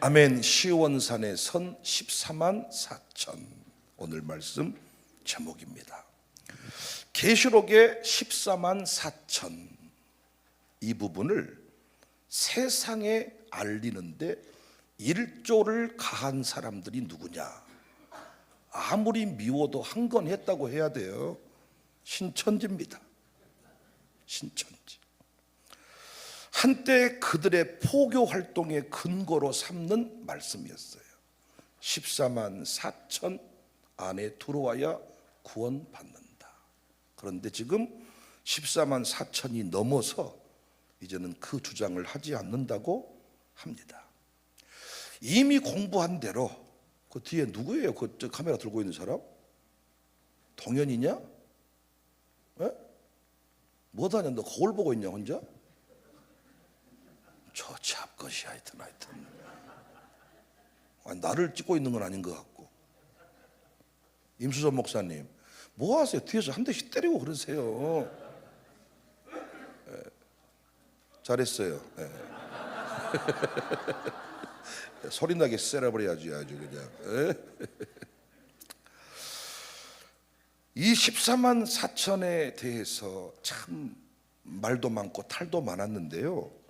아멘. 시온산에 선 14만 4천. 오늘 말씀 제목입니다. 계시록의 14만 4천, 이 부분을 세상에 알리는데 일조를 가한 사람들이 누구냐? 아무리 미워도 한 건 했다고 해야 돼요. 신천지입니다. 신천지. 한때 그들의 포교 활동의 근거로 삼는 말씀이었어요. 14만 4천 안에 들어와야 구원받는다. 그런데 지금 14만 4천이 넘어서 이제는 그 주장을 하지 않는다고 합니다. 이미 공부한 대로. 그 뒤에 누구예요? 그 카메라 들고 있는 사람? 동현이냐? 에? 뭐도 하냐? 너 거울 보고 있냐 혼자? 저 잡것이 하여튼 아니, 나를 찍고 있는 건 아닌 것 같고. 임수전 목사님 뭐 하세요? 뒤에서 한 대씩 때리고 그러세요. 잘했어요. 소리나게 쎄라버려야지 아주 그냥. 이 14만 4천에 대해서 참 말도 많고 탈도 많았는데요,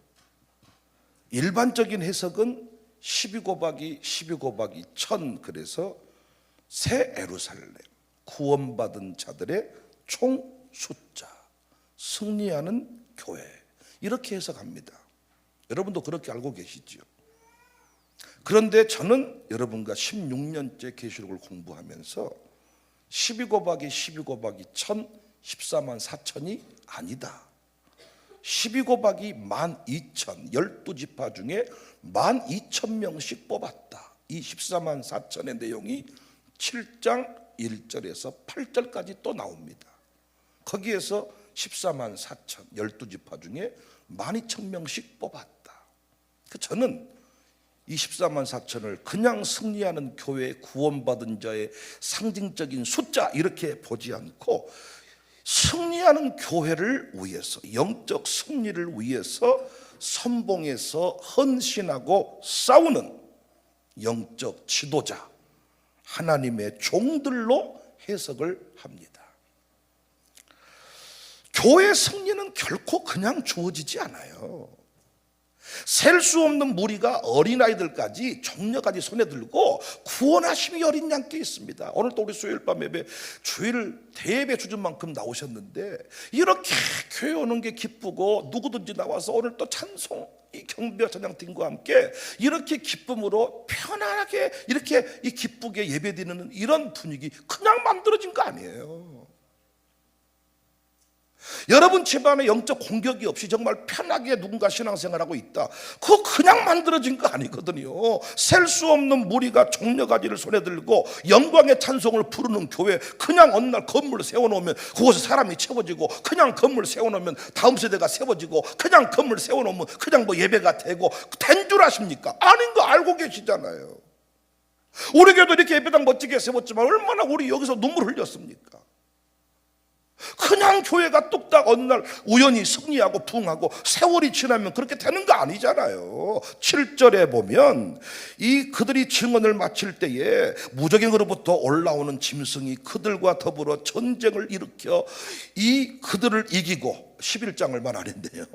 일반적인 해석은 12 곱하기 12 곱하기 1000, 그래서 새 예루살렘, 구원받은 자들의 총 숫자, 승리하는 교회, 이렇게 해석합니다. 여러분도 그렇게 알고 계시죠? 그런데 저는 여러분과 16년째 계시록을 공부하면서 12 곱하기 12 곱하기 1000, 14만 4천이 아니다. 12 곱하기 12,000, 12지파 중에 12,000명씩 뽑았다. 이 14만 4천의 내용이 7장 1절에서 8절까지 또 나옵니다. 거기에서 14만 4천, 12지파 중에 12,000명씩 뽑았다. 저는 이 14만 4천을 그냥 승리하는 교회, 구원받은 자의 상징적인 숫자 이렇게 보지 않고, 승리하는 교회를 위해서, 영적 승리를 위해서 선봉에서 헌신하고 싸우는 영적 지도자, 하나님의 종들로 해석을 합니다. 교회 승리는 결코 그냥 주어지지 않아요. 셀 수 없는 무리가 어린아이들까지 종려까지 손에 들고 구원하심이 어린 양께 있습니다. 오늘 또 우리 수요일 밤 예배 주일 대예배 주준 만큼 나오셨는데, 이렇게 교회 오는 게 기쁘고 누구든지 나와서 오늘 또 찬송, 이 경배 찬양팀과 함께 이렇게 기쁨으로 편안하게 이렇게 이 기쁘게 예배드리는 이런 분위기 그냥 만들어진 거 아니에요. 여러분 집안에 영적 공격이 없이 정말 편하게 누군가 신앙생활하고 있다, 그거 그냥 만들어진 거 아니거든요. 셀 수 없는 무리가 종려가지를 손에 들고 영광의 찬송을 부르는 교회, 그냥 어느 날 건물 세워놓으면 그곳에 사람이 채워지고, 그냥 건물 세워놓으면 다음 세대가 세워지고, 그냥 건물 세워놓으면 그냥 뭐 예배가 되고 된 줄 아십니까? 아닌 거 알고 계시잖아요. 우리 교회도 이렇게 예배당 멋지게 세웠지만 얼마나 우리 여기서 눈물 흘렸습니까? 그냥 교회가 뚝딱 어느 날 우연히 승리하고 부흥하고 세월이 지나면 그렇게 되는 거 아니잖아요. 7절에 보면 이 그들이 증언을 마칠 때에 무적행으로부터 올라오는 짐승이 그들과 더불어 전쟁을 일으켜 이 그들을 이기고, 11장을 말하는데요,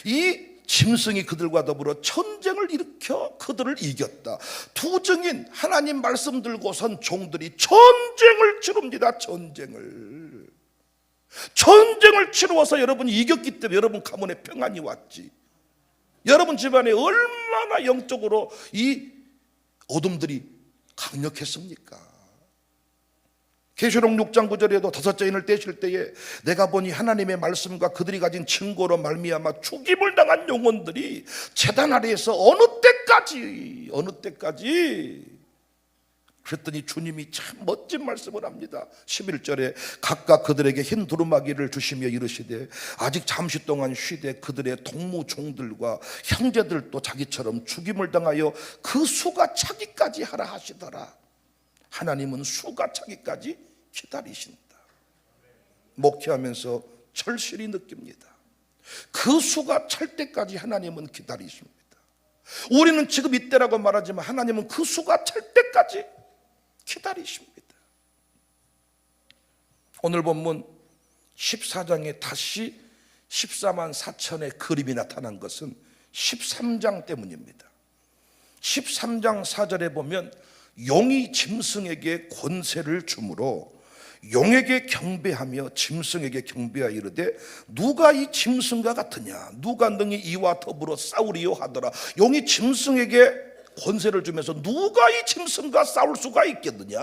이 짐승이 그들과 더불어 전쟁을 일으켜 그들을 이겼다. 두 증인 하나님 말씀 들고 선 종들이 전쟁을 치릅니다. 전쟁을 치루어서 여러분이 이겼기 때문에 여러분 가문에 평안이 왔지. 여러분 집안에 얼마나 영적으로 이 어둠들이 강력했습니까? 계시록 6장 9절에도 다섯째 인을 떼실 때에 내가 보니 하나님의 말씀과 그들이 가진 증거로 말미암아 죽임을 당한 영혼들이 제단 아래에서 어느 때까지 그랬더니 주님이 참 멋진 말씀을 합니다. 11절에 각각 그들에게 흰 두루마기를 주시며 이르시되 아직 잠시 동안 쉬되 그들의 동무 종들과 형제들도 자기처럼 죽임을 당하여 그 수가 차기까지 하라 하시더라. 하나님은 수가 차기까지 기다리신다. 목회하면서 절실히 느낍니다. 그 수가 찰 때까지 하나님은 기다리십니다. 우리는 지금 이때라고 말하지만 하나님은 그 수가 찰 때까지 기다리십니다. 오늘 본문 14장에 다시 14만 4천의 그림이 나타난 것은 13장 때문입니다. 13장 4절에 보면 용이 짐승에게 권세를 주므로 용에게 경배하며 짐승에게 경배하여 이르되 누가 이 짐승과 같으냐, 누가 능히 이와 더불어 싸우리요 하더라. 용이 짐승에게 권세를 주면서 누가 이 짐승과 싸울 수가 있겠느냐,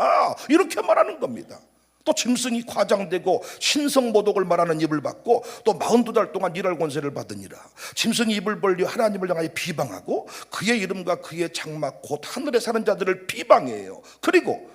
이렇게 말하는 겁니다. 또 짐승이 과장되고 신성모독을 말하는 입을 받고 또 42달 동안 일할 권세를 받으니라. 짐승이 입을 벌려 하나님을 향하여 비방하고 그의 이름과 그의 장막 곧 하늘에 사는 자들을 비방해요. 그리고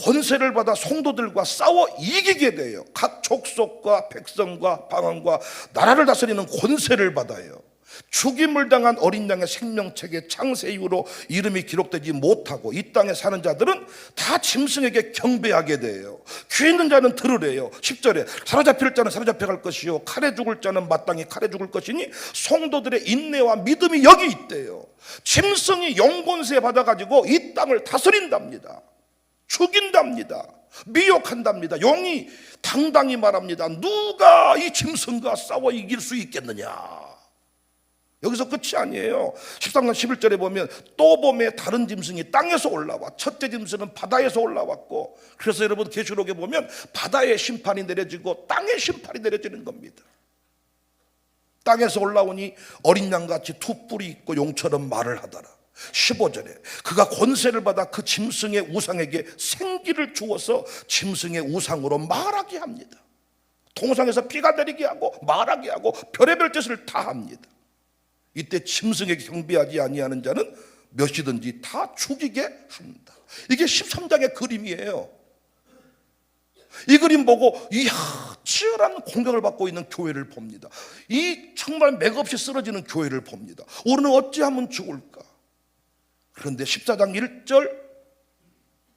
권세를 받아 성도들과 싸워 이기게 돼요. 각 족속과 백성과 방언과 나라를 다스리는 권세를 받아요. 죽임을 당한 어린 양의 생명책에 창세 이후로 이름이 기록되지 못하고 이 땅에 사는 자들은 다 짐승에게 경배하게 돼요. 귀 있는 자는 들으래요. 10절에 사로잡힐 자는 사로잡혀갈 것이요 칼에 죽을 자는 마땅히 칼에 죽을 것이니 성도들의 인내와 믿음이 여기 있대요. 짐승이 영권세 받아가지고 이 땅을 다스린답니다. 죽인답니다. 미혹한답니다. 용이 당당히 말합니다. 누가 이 짐승과 싸워 이길 수 있겠느냐. 여기서 끝이 아니에요. 13장 11절에 보면 또 봄에 다른 짐승이 땅에서 올라와. 첫째 짐승은 바다에서 올라왔고, 그래서 여러분 계시록에 보면 바다의 심판이 내려지고 땅의 심판이 내려지는 겁니다. 땅에서 올라오니 어린 양같이 두 뿔이 있고 용처럼 말을 하더라. 15절에 그가 권세를 받아 그 짐승의 우상에게 생기를 주어서 짐승의 우상으로 말하게 합니다. 동상에서 피가 내리게 하고 말하게 하고 별의별 짓을 다 합니다. 이때 짐승에게 경배하지 아니하는 자는 몇이든지 다 죽이게 한다. 이게 13장의 그림이에요. 이 그림 보고 이야, 치열한 공격을 받고 있는 교회를 봅니다. 이 정말 맥없이 쓰러지는 교회를 봅니다. 우리는 어찌하면 죽을까? 그런데 14장 1절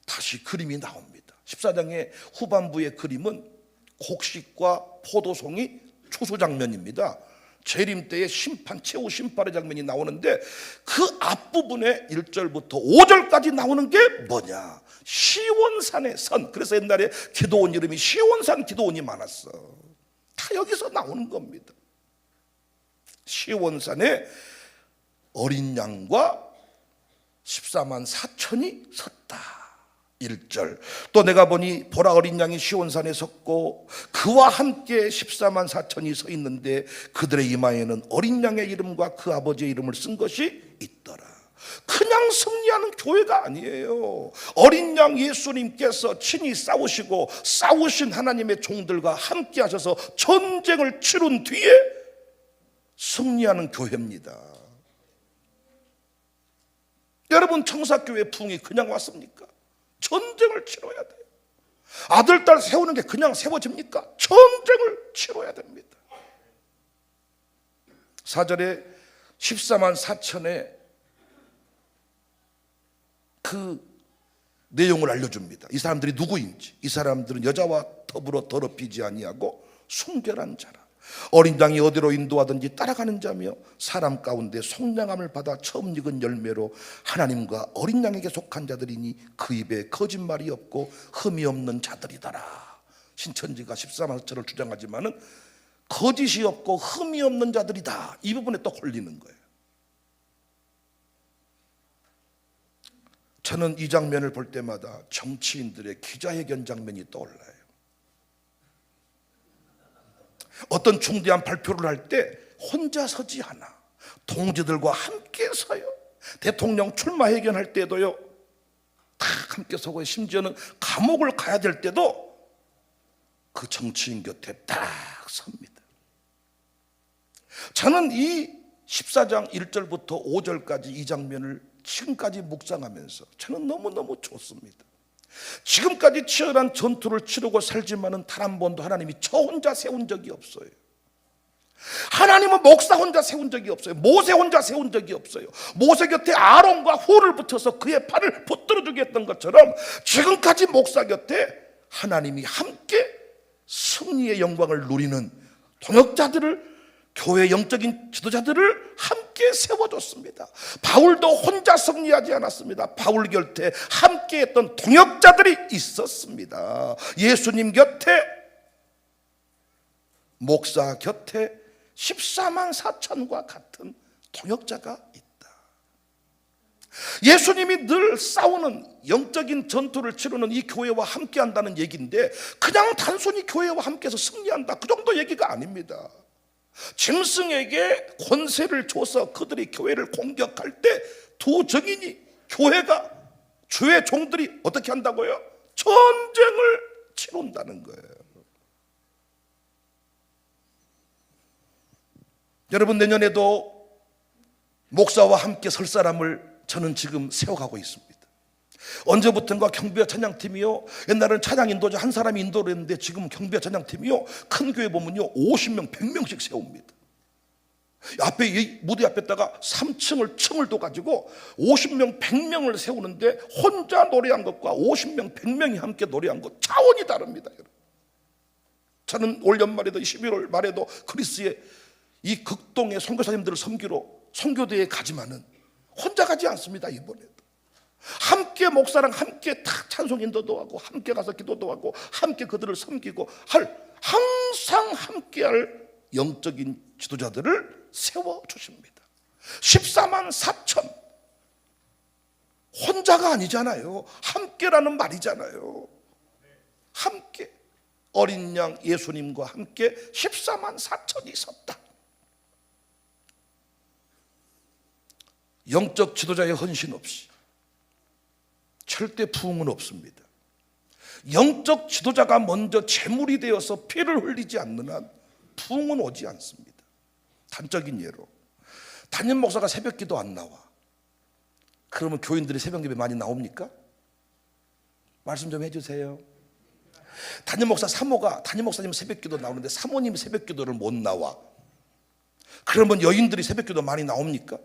다시 그림이 나옵니다. 14장의 후반부의 그림은 곡식과 포도송이 추수 장면입니다. 재림 때의 심판, 최후 심판의 장면이 나오는데 그 앞부분에 1절부터 5절까지 나오는 게 뭐냐? 시온산의 선. 그래서 옛날에 기도원 이름이 시온산 기도원이 많았어. 다 여기서 나오는 겁니다. 시온산에 어린 양과 14만 4천이 섰다. 1절 또 내가 보니 보라 어린 양이 시온산에 섰고 그와 함께 14만 4천이 서 있는데 그들의 이마에는 어린 양의 이름과 그 아버지의 이름을 쓴 것이 있더라. 그냥 승리하는 교회가 아니에요. 어린 양 예수님께서 친히 싸우시고 싸우신 하나님의 종들과 함께 하셔서 전쟁을 치룬 뒤에 승리하는 교회입니다. 여러분, 청사교회 부흥이 그냥 왔습니까? 전쟁을 치러야 돼요. 아들, 딸 세우는 게 그냥 세워집니까? 전쟁을 치러야 됩니다. 4절에 14만 4천의 그 내용을 알려줍니다. 이 사람들이 누구인지. 이 사람들은 여자와 더불어 더럽히지 아니하고 순결한 자라. 어린 양이 어디로 인도하든지 따라가는 자며 사람 가운데 속량함을 받아 처음 익은 열매로 하나님과 어린 양에게 속한 자들이니 그 입에 거짓말이 없고 흠이 없는 자들이더라. 신천지가 14만 4천을 주장하지만은 거짓이 없고 흠이 없는 자들이다. 이 부분에 또 걸리는 거예요. 저는 이 장면을 볼 때마다 정치인들의 기자회견 장면이 떠올라요. 어떤 중대한 발표를 할 때 혼자 서지 않아. 동지들과 함께 서요. 대통령 출마 회견할 때도요, 다 함께 서고, 심지어는 감옥을 가야 될 때도 그 정치인 곁에 딱 섭니다. 저는 이 14장 1절부터 5절까지 이 장면을 지금까지 묵상하면서 저는 너무너무 좋습니다. 지금까지 치열한 전투를 치르고 살지만은 단 한 번도 하나님이 저 혼자 세운 적이 없어요. 하나님은 목사 혼자 세운 적이 없어요. 모세 혼자 세운 적이 없어요. 모세 곁에 아론과 홀을 붙여서 그의 팔을 붙들어주게 했던 것처럼 지금까지 목사 곁에 하나님이 함께 승리의 영광을 누리는 동역자들을 교회 영적인 지도자들을 함께 세워줬습니다. 바울도 혼자 승리하지 않았습니다. 바울 곁에 함께했던 동역자들이 있었습니다. 예수님 곁에, 목사 곁에 14만 4천과 같은 동역자가 있다. 예수님이 늘 싸우는 영적인 전투를 치르는 이 교회와 함께한다는 얘기인데, 그냥 단순히 교회와 함께해서 승리한다, 그 정도 얘기가 아닙니다. 짐승에게 권세를 줘서 그들이 교회를 공격할 때 두 증인이, 교회가, 주의 종들이 어떻게 한다고요? 전쟁을 치른다는 거예요. 여러분, 내년에도 목사와 함께 설 사람을 저는 지금 세워가고 있습니다. 언제부턴가 경비와 찬양팀이요, 옛날에는 찬양 인도자 한 사람이 인도를 했는데 지금 경비와 찬양팀이요, 큰 교회 보면요 50명 100명씩 세웁니다. 앞에 이 무대 앞에다가 3층을 층을 둬 가지고 50명 100명을 세우는데, 혼자 노래한 것과 50명 100명이 함께 노래한 것 차원이 다릅니다. 저는 올 연말에도 11월 말에도 그리스의 이 극동의 선교사님들을 섬기러 선교대에 가지만은 혼자 가지 않습니다. 이번에도 함께 목사랑 함께 다 찬송 인도도 하고, 함께 가서 기도도 하고, 함께 그들을 섬기고 항상 함께할 영적인 지도자들을 세워주십니다. 14만 4천, 혼자가 아니잖아요. 함께라는 말이잖아요. 함께, 어린 양 예수님과 함께 14만 4천이 섰다. 영적 지도자의 헌신 없이 절대 부흥은 없습니다. 영적 지도자가 먼저 제물이 되어서 피를 흘리지 않는 한 부흥은 오지 않습니다. 단적인 예로, 담임 목사가 새벽 기도 안 나와. 그러면 교인들이 새벽 예배 많이 나옵니까? 말씀 좀 해주세요. 담임 목사 사모가, 담임 목사님 새벽 기도 나오는데 사모님이 새벽 기도를 못 나와. 그러면 여인들이 새벽 기도 많이 나옵니까?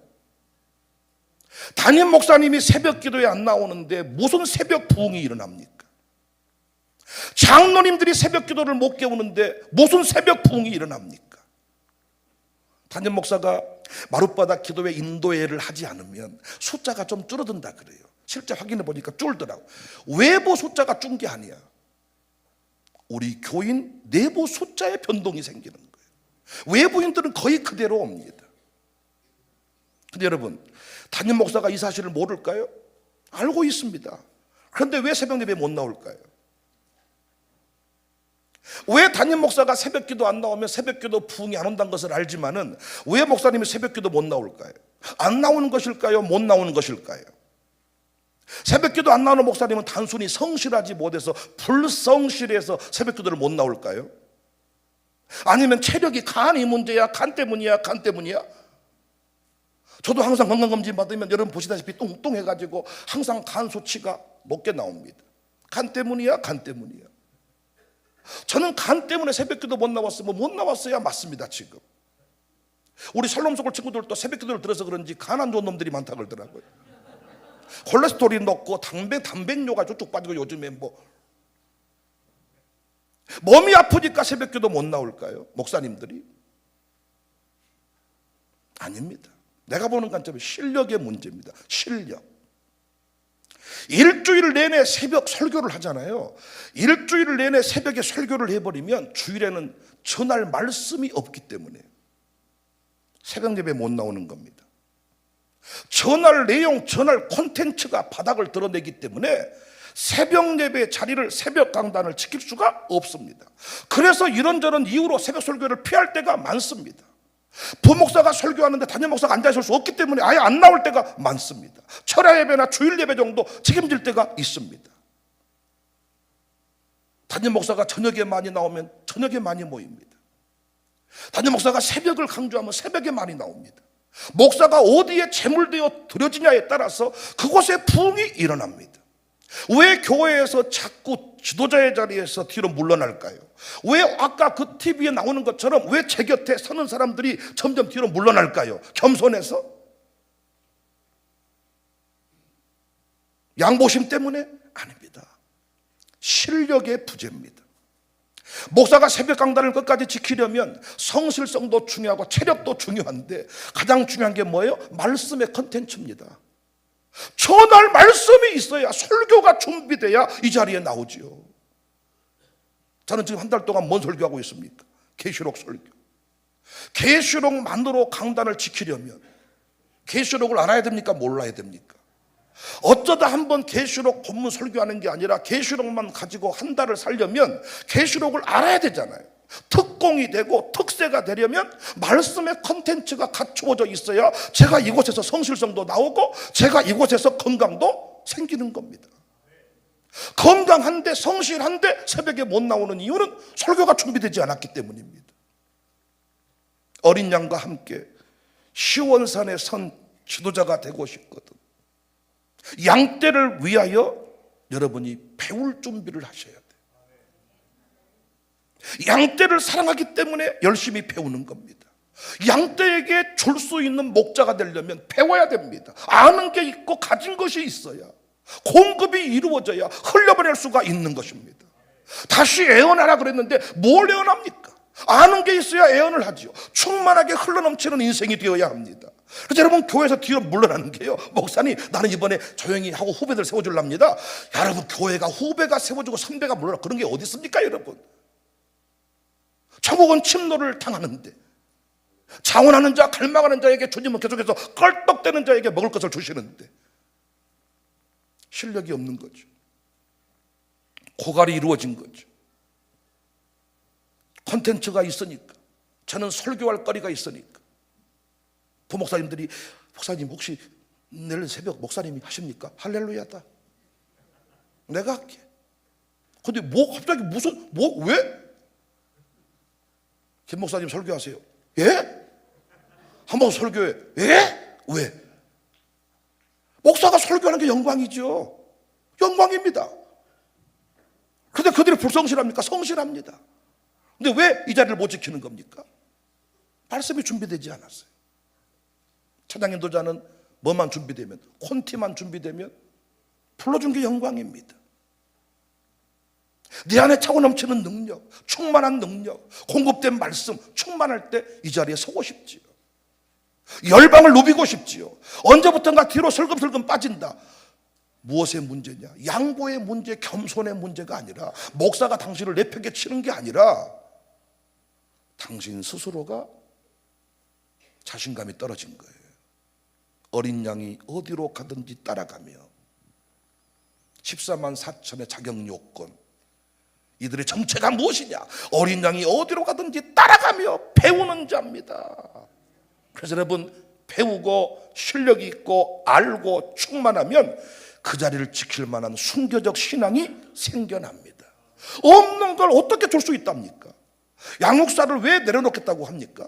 담임 목사님이 새벽 기도에 안 나오는데 무슨 새벽 부흥이 일어납니까? 장로님들이 새벽 기도를 못 깨우는데 무슨 새벽 부흥이 일어납니까? 담임 목사가 마룻바닥 기도회 인도회를 하지 않으면 숫자가 좀 줄어든다 그래요. 실제 확인해 보니까 줄더라고. 외부 숫자가 준 게 아니야. 우리 교인 내부 숫자에 변동이 생기는 거예요. 외부인들은 거의 그대로 옵니다. 근데 여러분, 담임 목사가 이 사실을 모를까요? 알고 있습니다. 그런데 왜 새벽 예배에 못 나올까요? 왜 담임 목사가 새벽 기도 안 나오면 새벽 기도 부흥이 안 온다는 것을 알지만은 왜 목사님이 새벽 기도 못 나올까요? 안 나오는 것일까요? 못 나오는 것일까요? 새벽 기도 안 나오는 목사님은 단순히 성실하지 못해서 불성실해서 새벽 기도를 못 나올까요? 아니면 체력이 간이 문제야? 간 때문이야? 간 때문이야? 저도 항상 건강검진 받으면 여러분 보시다시피 뚱뚱해가지고 항상 간 수치가 높게 나옵니다. 간 때문이야? 간 때문이야? 저는 간 때문에 새벽기도 못 나왔으면 못 나왔어야 맞습니다. 지금 우리 살롬소골 친구들도 새벽기도를 들어서 그런지 간 안 좋은 놈들이 많다 그러더라고요. 콜레스테롤이 높고 단백뇨가 쭉쭉 빠지고, 요즘에 몸이 아프니까 새벽기도 못 나올까요? 목사님들이? 아닙니다. 내가 보는 관점은 실력의 문제입니다. 실력. 일주일 내내 새벽 설교를 하잖아요. 일주일 내내 새벽에 설교를 해버리면 주일에는 전할 말씀이 없기 때문에 새벽 예배 못 나오는 겁니다. 전할 내용, 전할 콘텐츠가 바닥을 드러내기 때문에 새벽 예배 자리를, 새벽 강단을 지킬 수가 없습니다. 그래서 이런저런 이유로 새벽 설교를 피할 때가 많습니다. 부목사가 설교하는데 담임 목사가 앉아있을 수 없기 때문에 아예 안 나올 때가 많습니다. 철야 예배나 주일 예배 정도 책임질 때가 있습니다. 담임 목사가 저녁에 많이 나오면 저녁에 많이 모입니다. 담임 목사가 새벽을 강조하면 새벽에 많이 나옵니다. 목사가 어디에 제물되어 드려지냐에 따라서 그곳에 부흥이 일어납니다. 왜 교회에서 자꾸 지도자의 자리에서 뒤로 물러날까요? 왜 아까 그 TV에 나오는 것처럼 왜 제 곁에 서는 사람들이 점점 뒤로 물러날까요? 겸손해서? 양보심 때문에? 아닙니다. 실력의 부재입니다. 목사가 새벽 강단을 끝까지 지키려면 성실성도 중요하고 체력도 중요한데 가장 중요한 게 뭐예요? 말씀의 컨텐츠입니다. 전할 말씀이 있어야, 설교가 준비돼야 이 자리에 나오지요. 저는 지금 한 달 동안 뭔 설교하고 있습니까? 계시록 설교. 계시록만으로 강단을 지키려면 계시록을 알아야 됩니까? 몰라야 됩니까? 어쩌다 한번 계시록 본문 설교하는 게 아니라 계시록만 가지고 한 달을 살려면 계시록을 알아야 되잖아요. 특공이 되고 특세가 되려면 말씀의 컨텐츠가 갖추어져 있어야 제가 이곳에서 성실성도 나오고 제가 이곳에서 건강도 생기는 겁니다. 건강한데 성실한데 새벽에 못 나오는 이유는 설교가 준비되지 않았기 때문입니다. 어린 양과 함께 시원산에 선 지도자가 되고 싶거든. 양떼를 위하여 여러분이 배울 준비를 하셔야 돼요. 양떼를 사랑하기 때문에 열심히 배우는 겁니다. 양떼에게 줄 수 있는 목자가 되려면 배워야 됩니다. 아는 게 있고 가진 것이 있어야, 공급이 이루어져야 흘려보낼 수가 있는 것입니다. 다시 애언하라 그랬는데 뭘 애언합니까? 아는 게 있어야 애언을 하지요. 충만하게 흘러넘치는 인생이 되어야 합니다. 그래서 여러분, 교회에서 뒤로 물러나는 게요, 목사님 나는 이번에 조용히 하고 후배들 세워주랍니다. 여러분, 교회가 후배가 세워주고 선배가 물러나, 그런 게 어디 있습니까? 여러분, 천국은 침노를 당하는데 자원하는 자, 갈망하는 자에게 주님은 계속해서 껄떡대는 자에게 먹을 것을 주시는데 실력이 없는 거죠. 고갈이 이루어진 거죠. 콘텐츠가 있으니까, 저는 설교할 거리가 있으니까. 부목사님들이, 목사님 혹시 내일 새벽 목사님이 하십니까? 할렐루야다, 내가 할게. 근데 뭐 갑자기 무슨 왜? 김 목사님 설교하세요. 예? 한번 설교해. 예? 왜? 목사가 설교하는 게 영광이죠. 영광입니다. 그런데 그들이 불성실합니까? 성실합니다. 근데 왜 이 자리를 못 지키는 겁니까? 말씀이 준비되지 않았어요. 찬양 인도자는 뭐만 준비되면, 콘티만 준비되면 불러준 게 영광입니다. 네 안에 차고 넘치는 능력, 충만한 능력, 공급된 말씀 충만할 때 이 자리에 서고 싶지요. 열방을 누비고 싶지요. 언제부턴가 뒤로 슬금슬금 빠진다. 무엇의 문제냐? 양보의 문제, 겸손의 문제가 아니라, 목사가 당신을 내팽개 치는 게 아니라 당신 스스로가 자신감이 떨어진 거예요. 어린 양이 어디로 가든지 따라가며 14만 4천의 자격 요건, 이들의 정체가 무엇이냐? 어린 양이 어디로 가든지 따라가며 배우는 자입니다. 그래서 여러분, 배우고 실력이 있고 알고 충만하면 그 자리를 지킬 만한 순교적 신앙이 생겨납니다. 없는 걸 어떻게 줄 수 있답니까? 양육사를 왜 내려놓겠다고 합니까?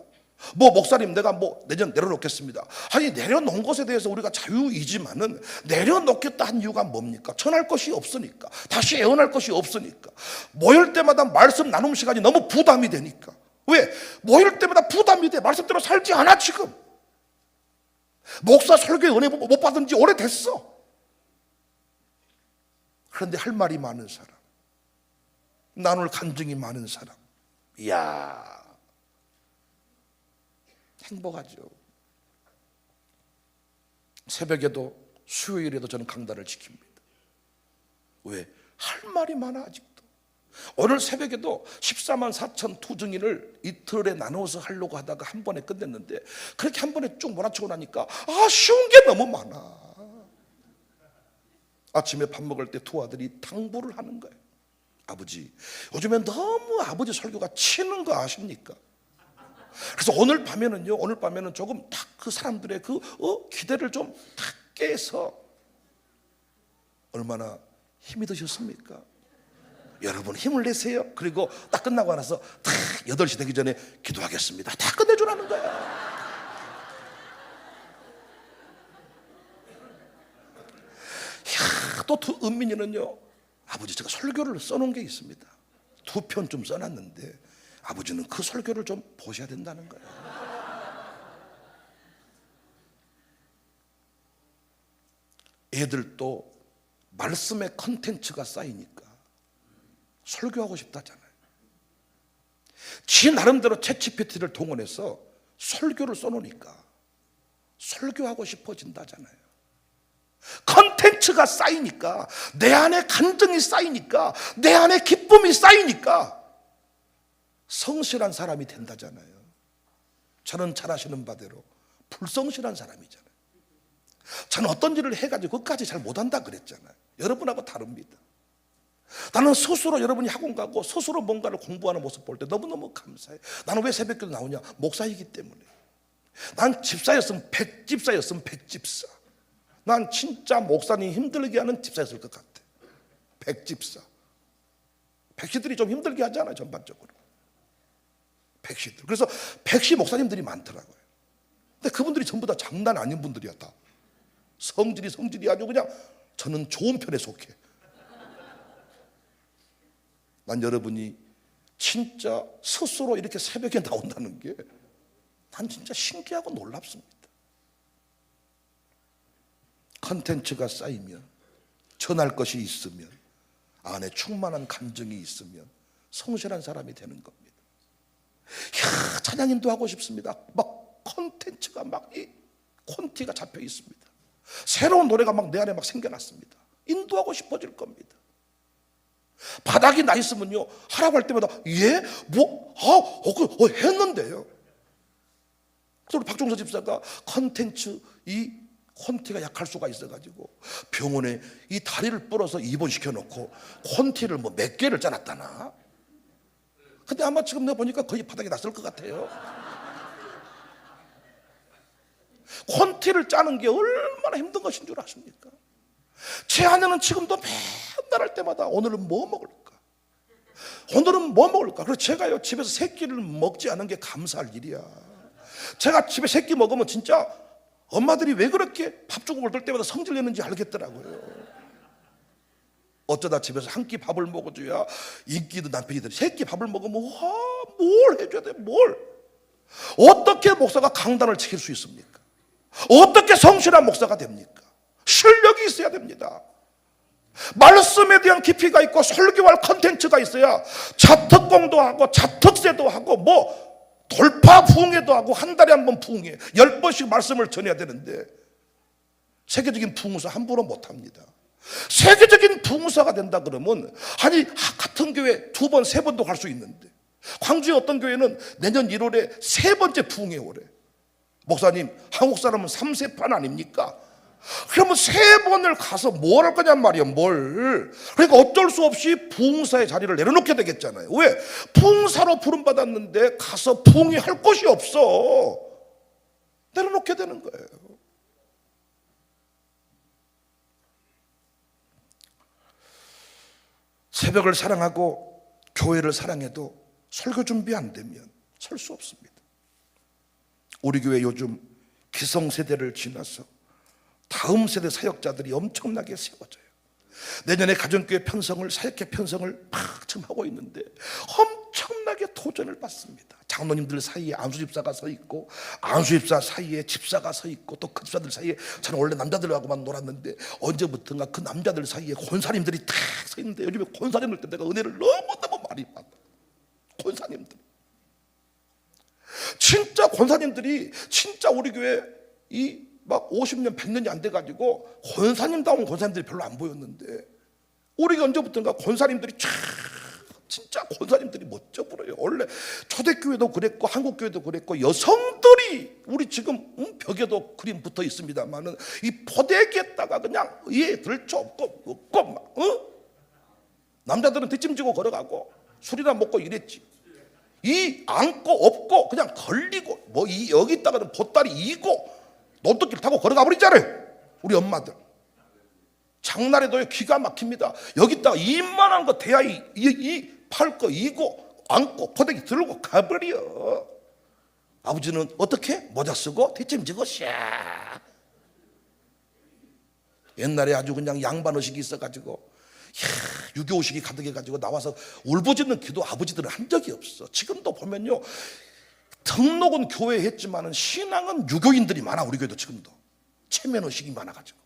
목사님 내가 내년 내려놓겠습니다. 아니, 내려놓은 것에 대해서 우리가 자유이지만은 내려놓겠다 한 이유가 뭡니까? 전할 것이 없으니까, 다시 애원할 것이 없으니까, 모일 때마다 말씀 나눔 시간이 너무 부담이 되니까. 왜? 모일 때마다 부담이 돼. 말씀대로 살지 않아. 지금 목사 설교의 은혜 못 받은 지 오래됐어. 그런데 할 말이 많은 사람, 나눌 간증이 많은 사람, 이야, 행복하죠. 새벽에도 수요일에도 저는 강단을 지킵니다. 왜? 할 말이 많아. 아직도 오늘 새벽에도 14만 4천 투증인을 이틀에 나눠서 하려고 하다가 한 번에 끝냈는데, 그렇게 한 번에 쭉 몰아치고 나니까 쉬운 게 너무 많아. 아침에 밥 먹을 때 두 아들이 당부를 하는 거예요. 아버지, 요즘에 너무 아버지 설교가 치는 거 아십니까? 그래서 오늘 밤에는 조금 딱 그 사람들의 기대를 좀 딱 깨서, 얼마나 힘이 드셨습니까? 여러분 힘을 내세요. 그리고 딱 끝나고 나서 딱 8시 되기 전에 기도하겠습니다. 다 끝내주라는 거야. 또 은민이는요, 아버지 제가 설교를 써놓은 게 있습니다. 2편 좀 써놨는데 아버지는 그 설교를 좀 보셔야 된다는 거예요. 애들도 말씀의 컨텐츠가 쌓이니까 설교하고 싶다잖아요. 지 나름대로 챗GPT를 동원해서 설교를 써놓으니까 설교하고 싶어진다잖아요. 컨텐츠가 쌓이니까, 내 안에 감정이 쌓이니까, 내 안에 기쁨이 쌓이니까 성실한 사람이 된다잖아요. 저는 잘 아시는 바대로 불성실한 사람이잖아요. 저는 어떤 일을 해가지고 그것까지 잘 못한다 그랬잖아요. 여러분하고 다릅니다. 나는 스스로, 여러분이 학원 가고 스스로 뭔가를 공부하는 모습 볼 때 너무너무 감사해. 나는 왜 새벽기도 나오냐? 목사이기 때문에. 난 집사였으면 백집사. 난 진짜 목사님 힘들게 하는 집사였을 것 같아. 백집사. 백시들이 좀 힘들게 하잖아요, 전반적으로. 백시들. 그래서 백시 목사님들이 많더라고요. 근데 그분들이 전부 다 장난 아닌 분들이야, 다. 성질이 아주 그냥, 저는 좋은 편에 속해. 난 여러분이 진짜 스스로 이렇게 새벽에 나온다는 게 난 진짜 신기하고 놀랍습니다. 컨텐츠가 쌓이면, 전할 것이 있으면, 안에 충만한 감정이 있으면 성실한 사람이 되는 겁니다. 이야, 찬양인도 하고 싶습니다. 막 컨텐츠가 막 이 콘티가 잡혀 있습니다. 새로운 노래가 막 내 안에 막 생겨났습니다. 인도하고 싶어질 겁니다. 바닥이 나 있으면요, 하라고 할 때마다 예? 뭐? 했는데요. 그래서 우리 박종서 집사가 컨텐츠 이 콘티가 약할 수가 있어가지고 병원에 이 다리를 부러서 입원시켜 놓고 콘티를 뭐 몇 개를 짜놨다나. 근데 아마 지금 내가 보니까 거의 바닥에 났을 것 같아요. 콘티를 짜는 게 얼마나 힘든 것인 줄 아십니까? 제 아내는 지금도 맨날 할 때마다 오늘은 뭐 먹을까? 오늘은 뭐 먹을까? 그래서 제가요, 집에서 새끼를 먹지 않은 게 감사할 일이야. 제가 집에 새끼 먹으면 진짜 엄마들이 왜 그렇게 밥주걱을 들 때마다 성질 내는지 알겠더라고요. 어쩌다 집에서 한 끼 밥을 먹어줘야 인기 있는 남편이들. 새끼 밥을 먹으면 뭘 해줘야 돼, 뭘. 어떻게 목사가 강단을 지킬 수 있습니까? 어떻게 성실한 목사가 됩니까? 실력이 있어야 됩니다. 말씀에 대한 깊이가 있고 설교할 컨텐츠가 있어야 자특공도 하고 자특세도 하고 뭐 돌파 부흥회도 하고 한 달에 한 번 부흥회 10번씩 말씀을 전해야 되는데 세계적인 부흥사 함부로 못합니다. 세계적인 부흥사가 된다 그러면 아니 같은 교회 2번, 3번도 갈 수 있는데 광주의 어떤 교회는 내년 1월에 3번째 부흥회 오래. 목사님, 한국 사람은 3세판 아닙니까? 그러면 3번을 가서 뭘 할 거냔 말이야, 뭘. 그러니까 어쩔 수 없이 부흥사의 자리를 내려놓게 되겠잖아요. 왜? 부흥사로 부름받았는데 가서 부흥이 할 곳이 없어. 내려놓게 되는 거예요. 새벽을 사랑하고 교회를 사랑해도 설교 준비 안 되면 설 수 없습니다. 우리 교회 요즘 기성세대를 지나서 다음 세대 사역자들이 엄청나게 세워져요. 내년에 가정교회 편성을, 사역회 편성을 막 지금 하고 있는데 엄청나게 도전을 받습니다. 장로님들 사이에 안수집사가 서 있고, 안수집사 사이에 집사가 서 있고, 또 그 집사들 사이에, 저는 원래 남자들하고만 놀았는데 언제부턴가 그 남자들 사이에 권사님들이 탁 서 있는데, 요즘에 권사님들 때문에 내가 은혜를 너무너무 많이 받아. 권사님들 진짜, 권사님들이 진짜 우리 교회 이 막 50년 100년이 안 돼가지고 권사님다운 권사님들이 별로 안 보였는데 우리가 언제부턴가 권사님들이 진짜 권사님들이 멋져 보여요. 원래 초대교회도 그랬고 한국교회도 그랬고 여성들이 우리 지금 벽에도 그림 붙어 있습니다만은 이 포대기에다가 그냥 들쳐 없고 막 남자들은 뒷짐지고 걸어가고 술이나 먹고 이랬지. 이 안고 없고 그냥 걸리고 뭐 여기 있다가는 보따리 이고 논두길 타고 걸어가 버리잖아요. 우리 엄마들 장날에도 기가 막힙니다. 여기다가 이만한 거 대야 팔 거 이고 안고 포대기 들고 가버려. 아버지는 어떻게? 모자 쓰고 뒷짐지고 샤. 옛날에 아주 그냥 양반 의식이 있어가지고 유교 의식이 가득해가지고 나와서 울부짖는 기도 아버지들은 한 적이 없어. 지금도 보면요, 등록은 교회에 했지만은 신앙은 유교인들이 많아. 우리 교회도 지금도 체면 의식이 많아가지고.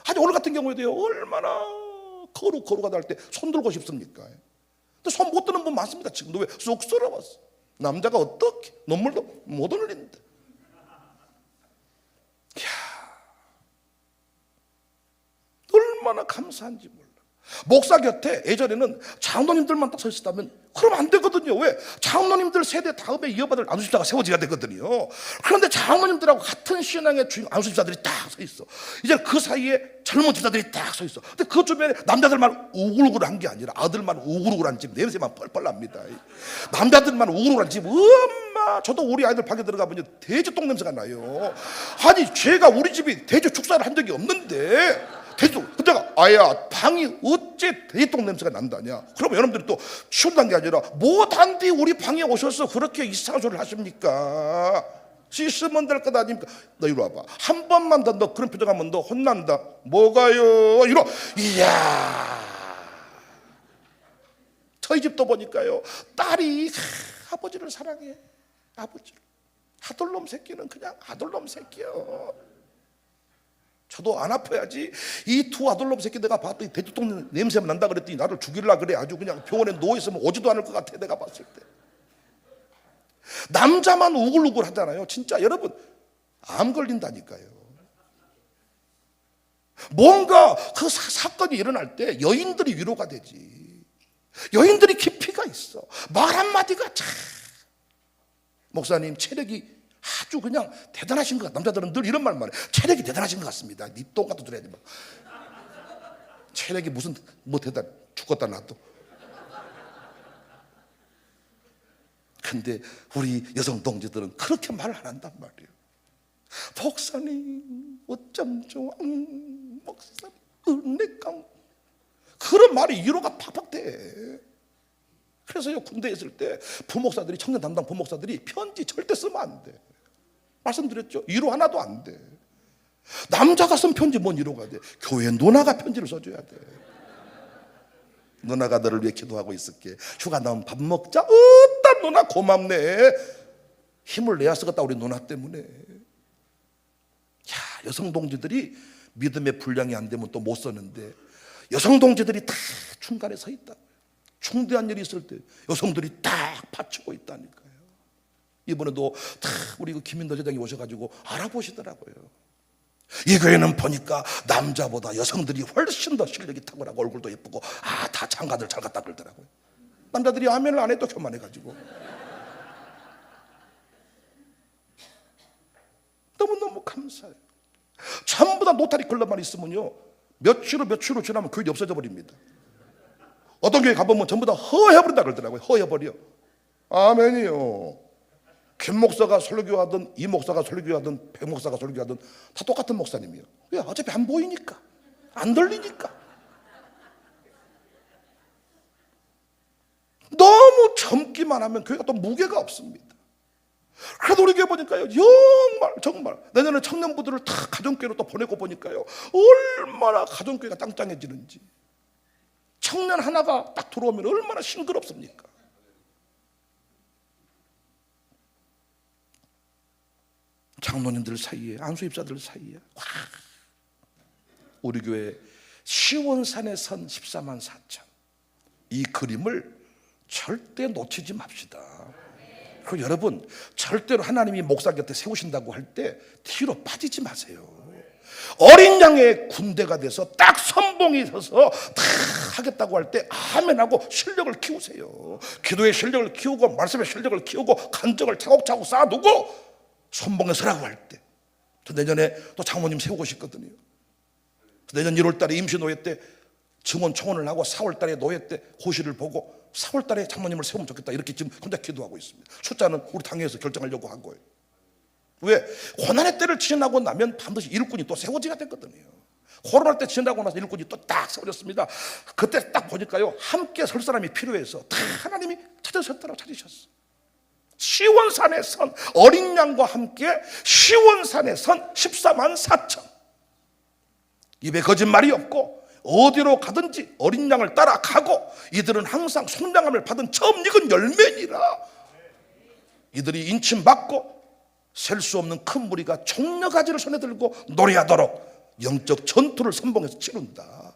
아니 오늘 같은 경우에도요, 얼마나 거룩하다 할 때 손 들고 싶습니까? 근데 손 못 드는 분 많습니다. 지금도 왜? 쑥스러웠어. 남자가 어떻게 눈물도 못 흘리는데. 얼마나 감사한지 몰라. 목사 곁에 예전에는 장로님들만 딱 서 있었다면 그러면 안 되거든요. 왜? 장로님들 세대 다음에 이어받을 안수집사가 세워져야 되거든요. 그런데 장로님들하고 같은 신앙의 주인 안수집사들이 딱 서 있어. 이제 그 사이에 젊은 집사들이 딱 서 있어. 근데 그 주변에 남자들만 우글우글한 게 아니라 아들만 우글우글한 집 냄새만 펄펄 납니다. 남자들만 우글우글한 집, 엄마, 저도 우리 아이들 방에 들어가보면 돼지 똥 냄새가 나요. 아니 제가 우리 집이 돼지 축사를 한 적이 없는데 돼지똥. 근데 아야 방이 어째 돼지똥 냄새가 난다냐. 그러면 여러분들이 또 치운다는 게 아니라 못한디 우리 방에 오셔서 그렇게 이상한 소리를 하십니까? 씻으면 될 것 아닙니까? 너 이리 와봐. 한 번만 더 너 그런 표정 하면 너 혼난다. 뭐가요? 이러. 이야, 저희 집도 보니까요, 딸이 아버지를 사랑해. 아버지를. 아들놈 새끼는 그냥 아들놈 새끼요. 저도 안 아파야지. 이 두 아들놈 새끼 내가 봤더니 돼지똥 냄새만 난다 그랬더니 나를 죽일라 그래. 아주 그냥 병원에 누워있으면 오지도 않을 것 같아. 내가 봤을 때 남자만 우글우글 하잖아요. 진짜 여러분 암 걸린다니까요. 뭔가 그 사건이 일어날 때 여인들이 위로가 되지. 여인들이 깊이가 있어. 말 한마디가 참. 목사님 체력이 아주 그냥 대단하신 것 같아요. 남자들은 늘 이런 말만 해. 체력이 대단하신 것 같습니다. 니 똥같도 들어야지 뭐. 체력이 무슨 뭐 대단, 죽었다 나도. 근데 우리 여성 동지들은 그렇게 말을 안 한단 말이에요. 목사님 어쩜 좋아, 목사님 은혜감. 그런 말이 위로가 팍팍 돼. 그래서요, 군대에 있을 때 부목사들이, 청년 담당 부목사들이 편지 절대 쓰면 안 돼. 말씀드렸죠? 위로 하나도 안 돼. 남자가 쓴 편지 뭔 위로가 돼? 교회 누나가 편지를 써줘야 돼. 누나가 너를 위해 기도하고 있을게. 휴가 나면 밥 먹자. 어따 누나 고맙네. 힘을 내야 쓰겠다 우리 누나 때문에. 야, 여성 동지들이 믿음의 분량이 안 되면 또 못 쓰는데 여성 동지들이 다 중간에 서 있다. 중대한 일이 있을 때 여성들이 딱 받치고 있다니까요. 이번에도 다 우리 그 김인도 회장이 오셔가지고 알아보시더라고요. 이 교회는 보니까 남자보다 여성들이 훨씬 더 실력이 탁월하고 얼굴도 예쁘고 다 장가들 잘 갔다 그러더라고요. 남자들이 아멘을 안 해도 교만해가지고 너무너무 감사해요. 전부 다 노타리 클럽만 있으면요, 며칠 후 지나면 교회가 없어져 버립니다. 어떤 교회 가보면 전부 다 허해버린다 그러더라고요. 허해버려. 아멘이요. 김 목사가 설교하든 이 목사가 설교하든 백 목사가 설교하든 다 똑같은 목사님이에요. 왜? 어차피 안 보이니까, 안 들리니까. 너무 젊기만 하면 교회가 또 무게가 없습니다. 그래도 우리 교회 보니까요, 정말 내년에 청년부들을 다 가정교회로 또 보내고 보니까요, 얼마나 가정교회가 짱짱해지는지. 청년 하나가 딱 들어오면 얼마나 싱그럽습니까? 장로님들 사이에, 안수입사들 사이에 우리 교회 시원산에 선 14만 4천, 이 그림을 절대 놓치지 맙시다. 그리고 여러분, 절대로 하나님이 목사 곁에 세우신다고 할 때 뒤로 빠지지 마세요. 어린 양의 군대가 돼서 딱 선봉이 서서 다 하겠다고 할 때 아멘하고 실력을 키우세요. 기도의 실력을 키우고 말씀의 실력을 키우고 간증을 차곡차곡 쌓아두고 선봉에 서라고 할 때. 저 내년에 또 장모님 세우고 싶거든요. 내년 1월 달에 임시노예 때 증언 청원을 하고 4월 달에 노예 때 고시를 보고 4월 달에 장모님을 세우면 좋겠다, 이렇게 지금 혼자 기도하고 있습니다. 숫자는 우리 당회에서 결정하려고 한 거예요. 왜? 고난의 때를 지나고 나면 반드시 일꾼이 또 세워지게 됐거든요. 코로나 때 지나고 나서 일꾼이 또 딱 세워졌습니다. 그때 딱 보니까요, 함께 설 사람이 필요해서 다 하나님이 찾으셨어. 시원산에 선 어린 양과 함께 시원산에 선 14만 4천. 입에 거짓말이 없고 어디로 가든지 어린 양을 따라가고, 이들은 항상 속량함을 받은 처음 익은 열매니라. 이들이 인침받고 셀 수 없는 큰 무리가 종려가지를 손에 들고 노래하도록 영적 전투를 선봉해서 치른다.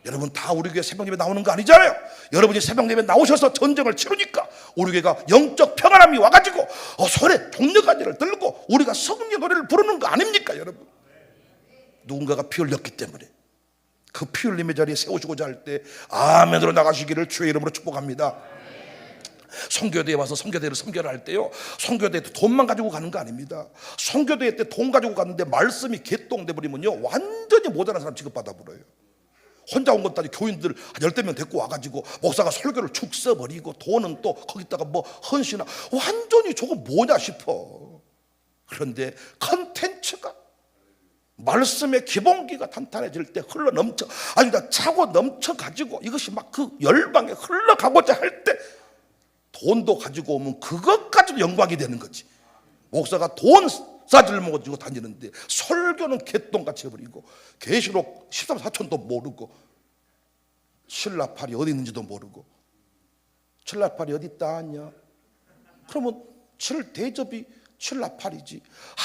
여러분 다 우리 교회 새벽 예배 나오는 거 아니잖아요. 여러분이 새벽 예배 나오셔서 전쟁을 치르니까 우리 교회가 영적 평안함이 와가지고 손에 종려가지를 들고 우리가 성령 노래를 부르는 거 아닙니까 여러분? 누군가가 피 흘렸기 때문에 그 피 흘림의 자리에 세우시고자 할 때 아멘으로 나가시기를 주의 이름으로 축복합니다. 선교대에 와서 선교대를 섬겨라 할 때요, 선교대에 돈만 가지고 가는 거 아닙니다. 선교대회 때 돈 가지고 갔는데 말씀이 개똥돼 버리면요 완전히 모자란 사람 취급받아 버려요. 혼자 온 것도 아니고 교인들 한 10명 데리고 와가지고 목사가 설교를 축 써버리고 돈은 또 거기다가 뭐 헌신하, 완전히 저거 뭐냐 싶어. 그런데 컨텐츠가 말씀의 기본기가 탄탄해질 때 흘러 넘쳐, 아니 나 차고 넘쳐 가지고 이것이 막 그 열방에 흘러가고자 할 때 돈도 가지고 오면 그것까지도 영광이 되는 거지. 목사가 돈 싸지를 먹어주고 다니는데 설교는 개똥같이 해버리고 계시록 13사촌도 모르고 신라팔이 어디 있는지도 모르고, 신라팔이 어디 있다 하냐? 그러면 7대접이 신라팔이지.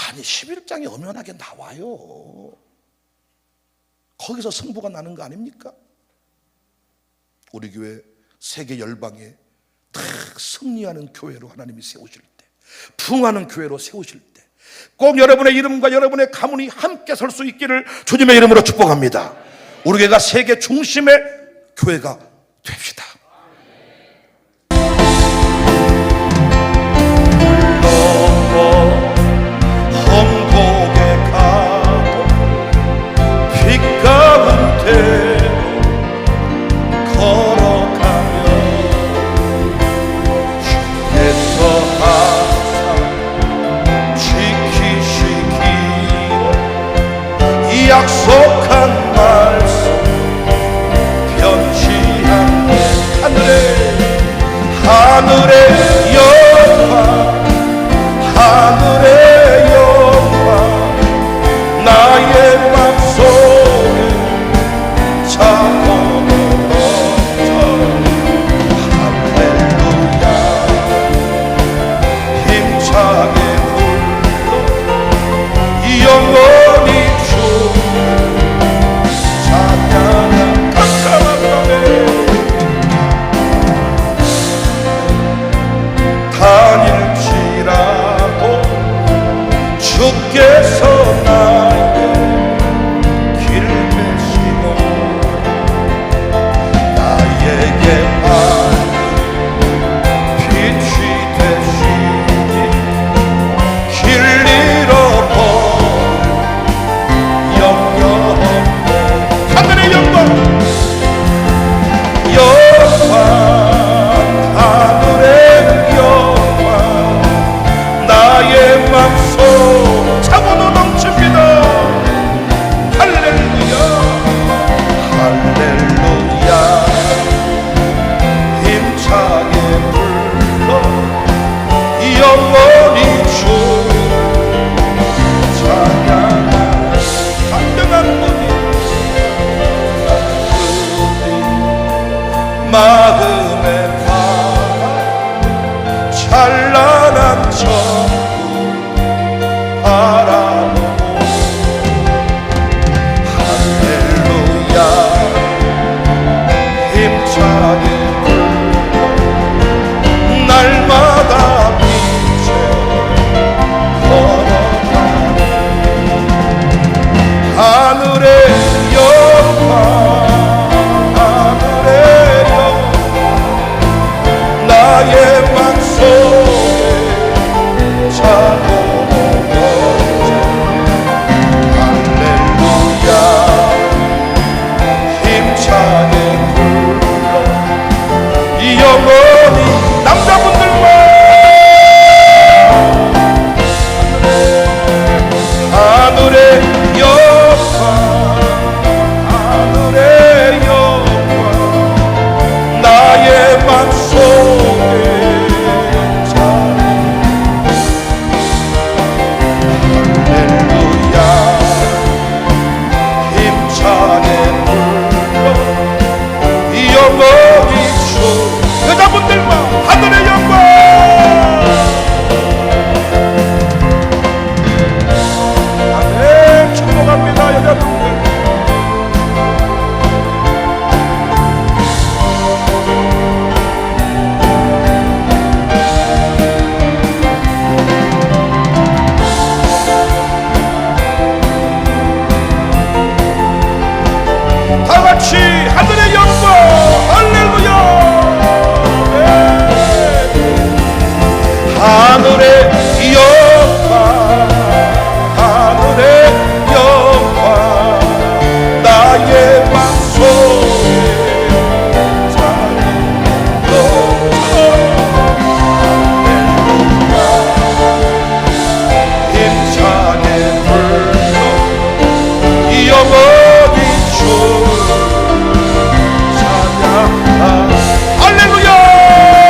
아니 11장이 엄연하게 나와요. 거기서 승부가 나는 거 아닙니까? 우리 교회 세계 열방에 딱 승리하는 교회로 하나님이 세우실 때, 풍하는 교회로 세우실 때 꼭 여러분의 이름과 여러분의 가문이 함께 설 수 있기를 주님의 이름으로 축복합니다. 우리 교회가 세계 중심의 교회가 됩시다. 험곡에 가도 빛 가운데 걸어가며 주께서 항상 지키시기로 이 약속한 말씀 변치 않네. 하늘의 영광, 하늘의 영광 나의 맘속에 차고 넘쳐. 할렐루야 힘차게 불러 영원히 주를 찬양한 깜깜한 밤에 다닐지라도 주께